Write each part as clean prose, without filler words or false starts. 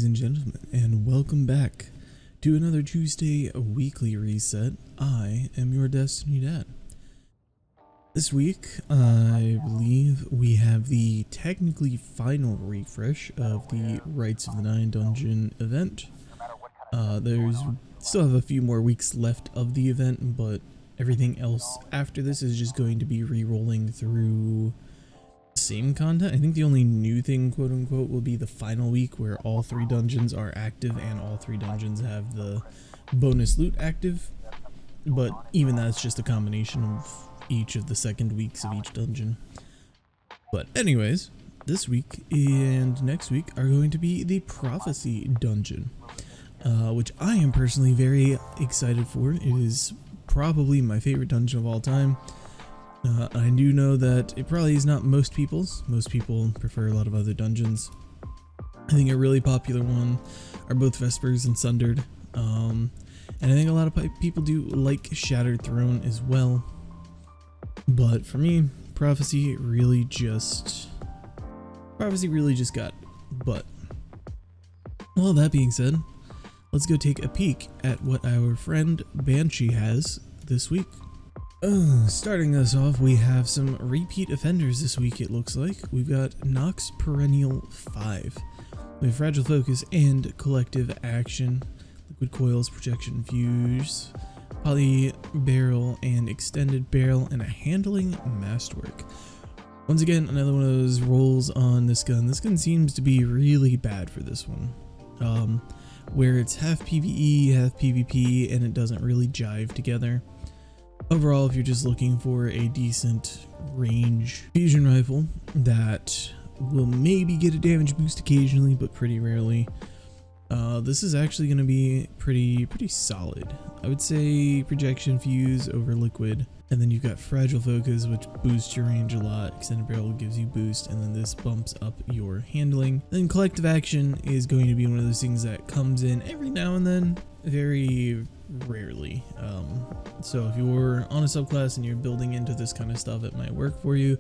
and gentlemen, and welcome back to another Tuesday weekly reset. I am your Destiny Dad. This week, I believe we have the technically final refresh of the Rites of the Nine dungeon event. There's still have a few more weeks left of the event, but everything else after this is just going to be re-rolling through same content. I think the only new thing, quote unquote, will be the final week where all 3 dungeons are active and all 3 dungeons have the bonus loot active. But even that's just a combination of each of the second weeks of each dungeon. But anyways, this week and next week are going to be the Prophecy dungeon, which I am personally very excited for. It is probably my favorite dungeon of all time. I do know that it probably is not most people's. Most people prefer a lot of other dungeons. I think a really popular one are both Vespers and Sundered. And I think a lot of people do like Shattered Throne as well. But for me, Prophecy really just got butt. Well, that being said, let's go take a peek at what our friend Banshee has this week. Starting us off, we have some repeat offenders this week, it looks like. We've got Nox Perennial 5. We have Fragile Focus and Collective Action, Liquid Coils, Projection Fuse, Poly Barrel and Extended Barrel, and a Handling Masterwork. Once again, another one of those rolls on this gun. This gun seems to be really bad for this one. Where it's half PvE, half PvP, and it doesn't really jive together. Overall, if you're just looking for a decent range fusion rifle that will maybe get a damage boost occasionally, but pretty rarely, this is actually going to be pretty solid. I would say Projection Fuse over Liquid, and then you've got Fragile Focus, which boosts your range a lot. Extended Barrel gives you boost, and then this bumps up your handling. Then Collective Action is going to be one of those things that comes in every now and then, very rarely. So if you're on a subclass and you're building into this kind of stuff, it might work for you.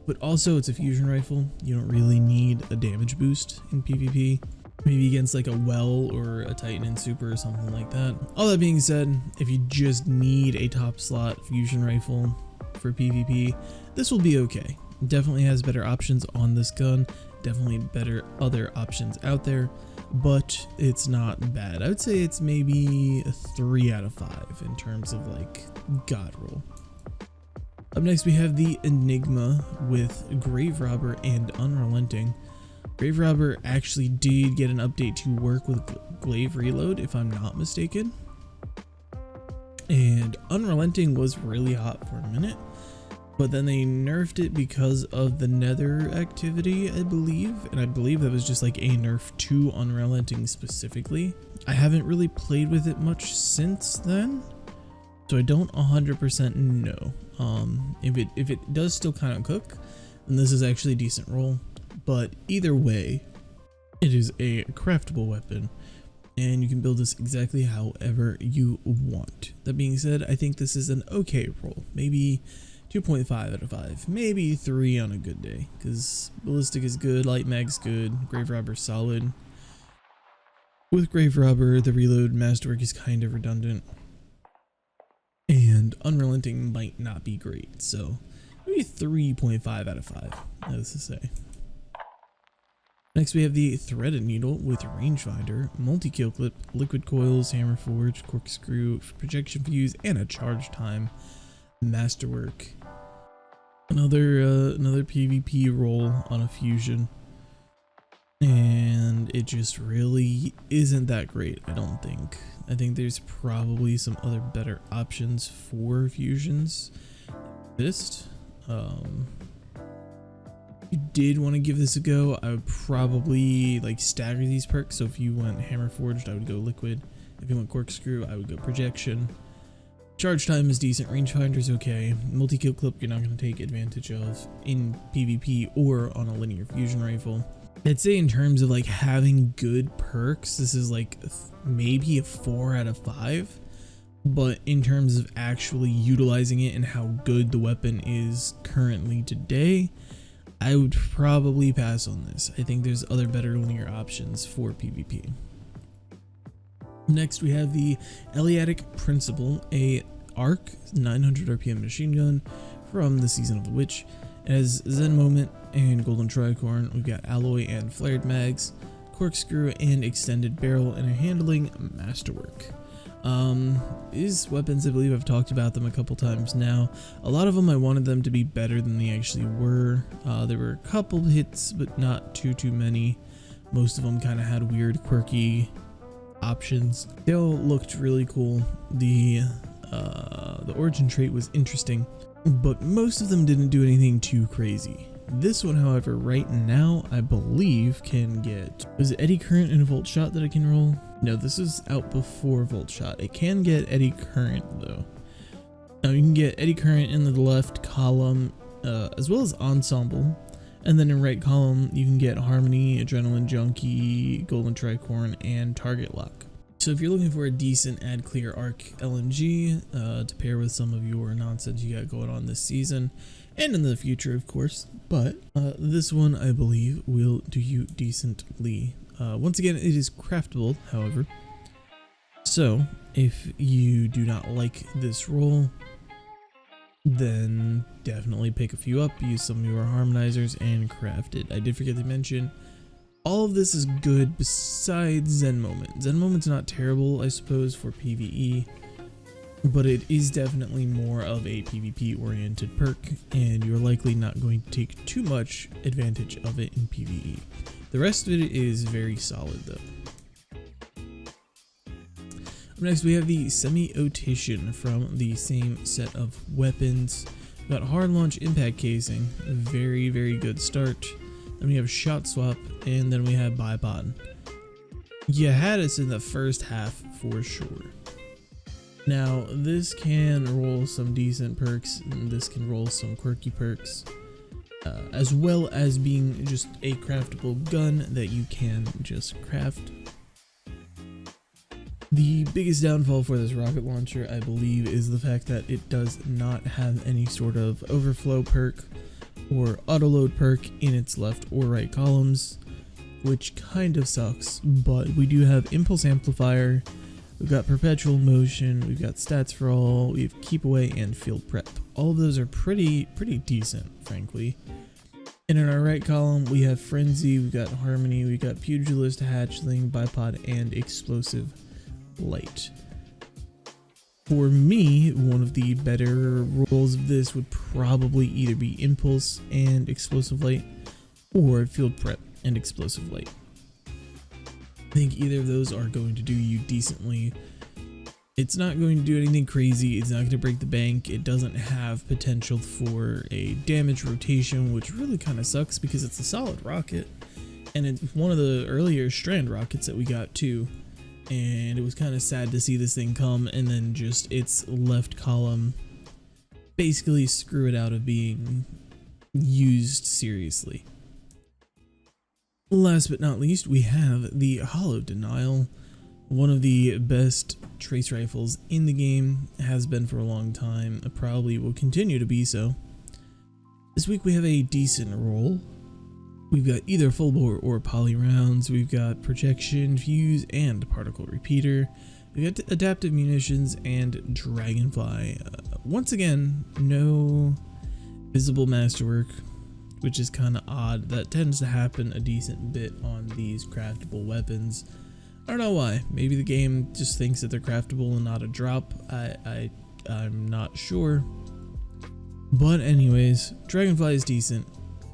But also, it's a fusion rifle. You don't really need a damage boost in PvP. Maybe against like a Well or a Titan and Super or something like that. All that being said, if you just need a top slot fusion rifle for PvP, this will be okay. Definitely has better options on this gun. Definitely better other options out there, but it's not bad. I would say it's maybe a 3 out of 5 in terms of like god roll. Up next, we have the Enigma with Grave Robber and Unrelenting. Grave Robber actually did get an update to work with Glaive Reload, if I'm not mistaken. And Unrelenting was really hot for a minute, but then they nerfed it because of the Nether activity, I believe. And I believe that was just like a nerf to Unrelenting specifically. I haven't really played with it much since then, so I don't 100% know. If it does still kind of cook, then this is actually a decent roll. But either way, it is a craftable weapon, and you can build this exactly however you want. That being said, I think this is an okay roll. Maybe 2.5 out of 5, maybe 3 on a good day, because Ballistic is good, Light Mag's good, Grave Robber's solid. With Grave Robber, the reload masterwork is kind of redundant, and Unrelenting might not be great, so maybe 3.5 out of 5, as to say. Next, we have the Threaded Needle with Rangefinder, Multi-Kill Clip, Liquid Coils, Hammer Forge, Corkscrew, Projection Fuse, and a Charge Time Masterwork. Another PvP roll on a fusion, and it just really isn't that great. I don't think. I think there's probably some other better options for fusions. If you did want to give this a go, I would probably like stagger these perks. So if you went Hammer Forged, I would go Liquid. If you went Corkscrew, I would go Projection. Charge Time is decent. Rangefinder is okay. Multi-Kill Clip you're not going to take advantage of in PvP or on a linear fusion rifle. I'd say in terms of like having good perks, this is like maybe a 4 out of 5. But in terms of actually utilizing it and how good the weapon is currently today, I would probably pass on this. I think there's other better linear options for PvP. Next we have the Eleatic Principle, a ARC 900 RPM machine gun from the Season of the Witch. It has Zen Moment and Golden Tricorn. We've got alloy and flared mags, corkscrew and extended barrel, and a handling masterwork. These weapons, I believe I've talked about them a couple times now. A lot of them I wanted them to be better than they actually were. There were a couple hits, but not too many. Most of them kind of had weird, quirky options. They all looked really cool. The origin trait was interesting, but most of them didn't do anything too crazy. This one, however, right now, I believe can get... Was it Eddy Current and Volt Shot that I can roll? No, this is out before Volt Shot. It can get Eddy Current, though. Now, you can get Eddy Current in the left column, as well as Ensemble. And then in right column, you can get Harmony, Adrenaline Junkie, Golden Tricorn, and Target Lock. So if you're looking for a decent Add Clear Arc LMG to pair with some of your nonsense you got going on this season, and in the future, of course, but this one, I believe, will do you decently. Once again, it is craftable, however. So if you do not like this roll, then definitely pick a few up, use some of your harmonizers, and craft it. I did forget to mention, all of this is good besides Zen Moment. Zen Moment's not terrible, I suppose, for PvE, but it is definitely more of a PvP oriented perk, and you're likely not going to take too much advantage of it in PvE. The rest of it is very solid though. Up next we have the Semi-Otation from the same set of weapons. We've got Hard Launch Impact Casing, a very good start. Then we have Shot Swap, and then we have Bipod. You had us in the first half for sure. Now, this can roll some decent perks, and this can roll some quirky perks, as well as being just a craftable gun that you can just craft. The biggest downfall for this rocket launcher, I believe, is the fact that it does not have any sort of overflow perk or autoload perk in its left or right columns, which kind of sucks, but we do have Impulse Amplifier, we've got Perpetual Motion, we've got Stats for All, we have Keep Away, and Field Prep. All of those are pretty decent, frankly. And in our right column, we have Frenzy, we've got Harmony, we've got Pugilist, Hatchling, Bipod, and Explosive Light. For me, one of the better rolls of this would probably either be Impulse and Explosive Light, or Field Prep and Explosive Light. I think either of those are going to do you decently. It's not going to do anything crazy, it's not going to break the bank, it doesn't have potential for a damage rotation, which really kind of sucks because it's a solid rocket, and it's one of the earlier Strand rockets that we got too. And it was kind of sad to see this thing come and then just its left column basically screw it out of being used seriously. Last but not least, we have the Hollow Denial, one of the best trace rifles in the game, has been for a long time, probably will continue to be so. This week we have a decent roll. We've got either full bore or poly rounds, we've got projection, fuse, and particle repeater, we've got adaptive munitions, and dragonfly. Once again, no visible masterwork, which is kind of odd. That tends to happen a decent bit on these craftable weapons. I don't know why. Maybe the game just thinks that they're craftable and not a drop. I'm not sure. But anyways, dragonfly is decent.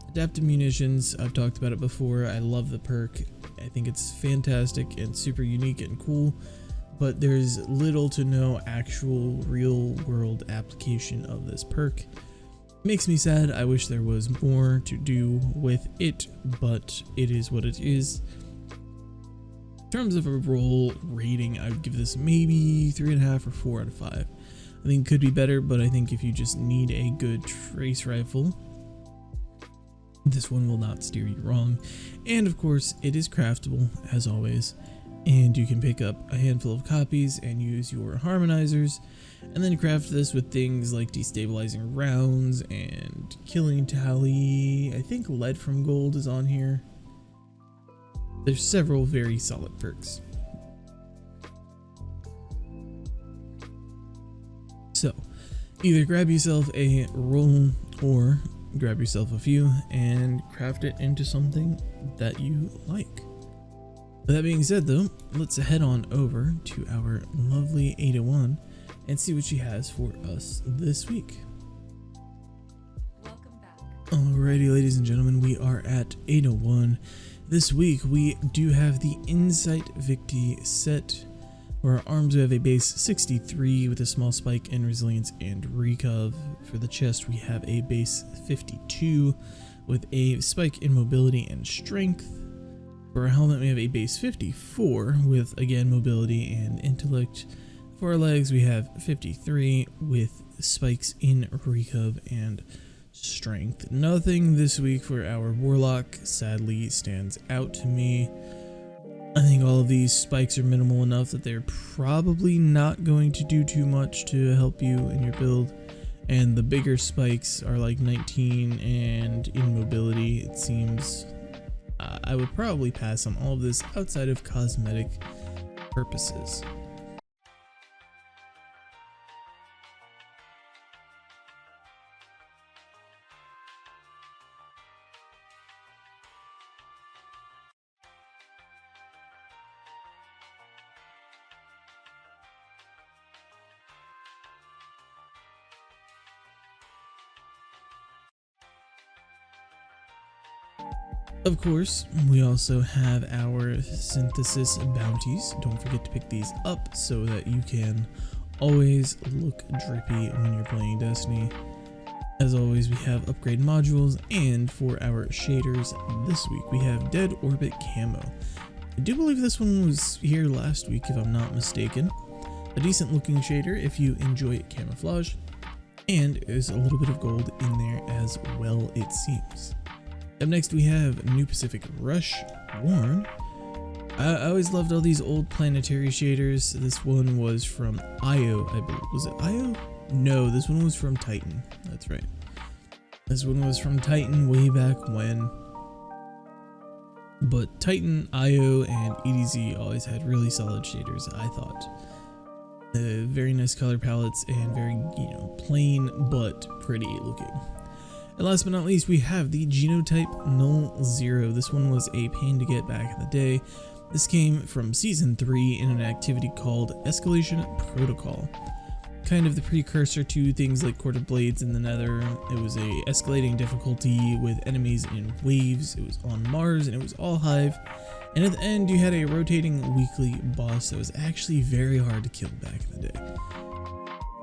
Adaptive munitions, I've talked about it before. I love the perk. I think it's fantastic and super unique and cool, but there's little to no actual real world application of this perk. Makes me sad. I wish there was more to do with it, but it is what it is. In terms of a roll rating, I would give this maybe 3.5 or 4 out of 5. I think it could be better, but I think if you just need a good trace rifle, this one will not steer you wrong. And of course, it is craftable, as always. and you can pick up a handful of copies and use your harmonizers, and then craft this with things like destabilizing rounds and killing tally. I think lead from gold is on here. There's several very solid perks. So either grab yourself a roll or grab yourself a few and craft it into something that you like. With that being said though, let's head on over to our lovely 801 and see what she has for us this week. Welcome back. Alrighty, ladies and gentlemen, we are at 801. This week we do have the Insight Victi set. For our arms we have a base 63 with a small spike in resilience and recov. For the chest we have a base 52 with a spike in mobility and strength. For our helmet we have a base 54 with again mobility and intellect. For our legs we have 53 with spikes in recov and strength. Nothing this week for our warlock sadly stands out to me. I think all of these spikes are minimal enough that they're probably not going to do too much to help you in your build. And the bigger spikes are like 19 and in mobility. It seems I would probably pass on all of this outside of cosmetic purposes. Of course, we also have our synthesis bounties. Don't forget to pick these up so that you can always look drippy when you're playing Destiny. As always, we have upgrade modules, and for our shaders this week, we have Dead Orbit Camo. I do believe this one was here last week, if I'm not mistaken. A decent looking shader if you enjoy camouflage, and there's a little bit of gold in there as well, it seems. Up next we have New Pacific Rush Worn. I always loved all these old planetary shaders. This one was from Io, I believe. Was it Io? No, this one was from Titan. That's right. This one was from Titan way back when. But Titan, Io, and EDZ always had really solid shaders, I thought. Very nice color palettes and very, plain but pretty looking. And last but not least, we have the Genotype Null Zero. This one was a pain to get back in the day. This came from Season 3 in an activity called Escalation Protocol. Kind of the precursor to things like Court of Blades in the Nether. It was a escalating difficulty with enemies in waves. It was on Mars and it was all Hive. And at the end, you had a rotating weekly boss that was actually very hard to kill back in the day.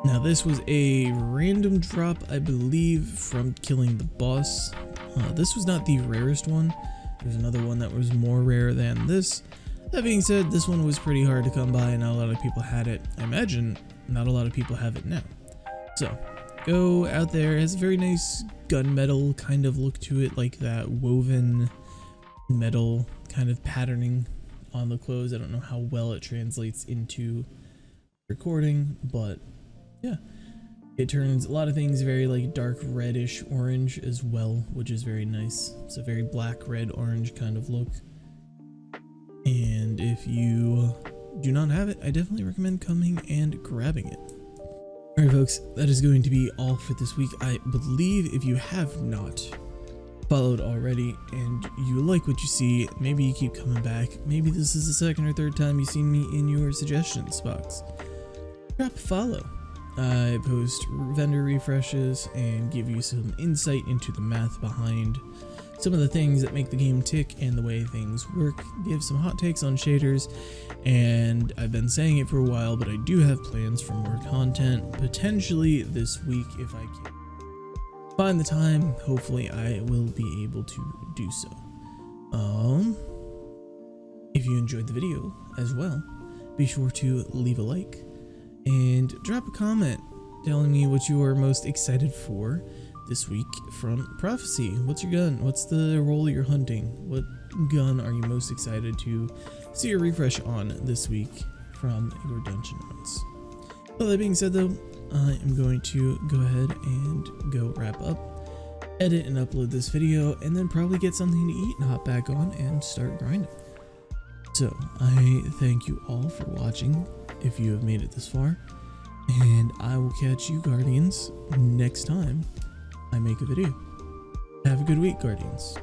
Now this was a random drop, I believe, from killing the boss. This was not the rarest one. There's another one that was more rare than this. That being said, this one was pretty hard to come by and not a lot of people had it. I imagine not a lot of people have it now. So, go out there. It has a very nice gunmetal kind of look to it, like that woven metal kind of patterning on the clothes. I don't know how well it translates into recording, but yeah, it turns a lot of things very like dark reddish orange as well, which is very nice. It's a very black, red, orange kind of look. And if you do not have it, I definitely recommend coming and grabbing it. Alright folks, that is going to be all for this week. I believe if you have not followed already and you like what you see, maybe you keep coming back. Maybe this is the second or third time you've seen me in your suggestions box. Drop a follow. I post vendor refreshes and give you some insight into the math behind some of the things that make the game tick and the way things work. Give some hot takes on shaders, and I've been saying it for a while, but I do have plans for more content, potentially this week if I can find the time. Hopefully I will be able to do so. If you enjoyed the video as well, be sure to leave a like and drop a comment telling me what you are most excited for this week from Prophecy. What's your gun? What's the role you're hunting? What gun are you most excited to see a refresh on this week from your dungeon runs? Well, that being said though, I am going to go ahead and go wrap up, edit and upload this video, and then probably get something to eat and hop back on and start grinding. So I thank you all for watching if you have made it this far, and I will catch you Guardians next time I make a video. Have a good week, Guardians.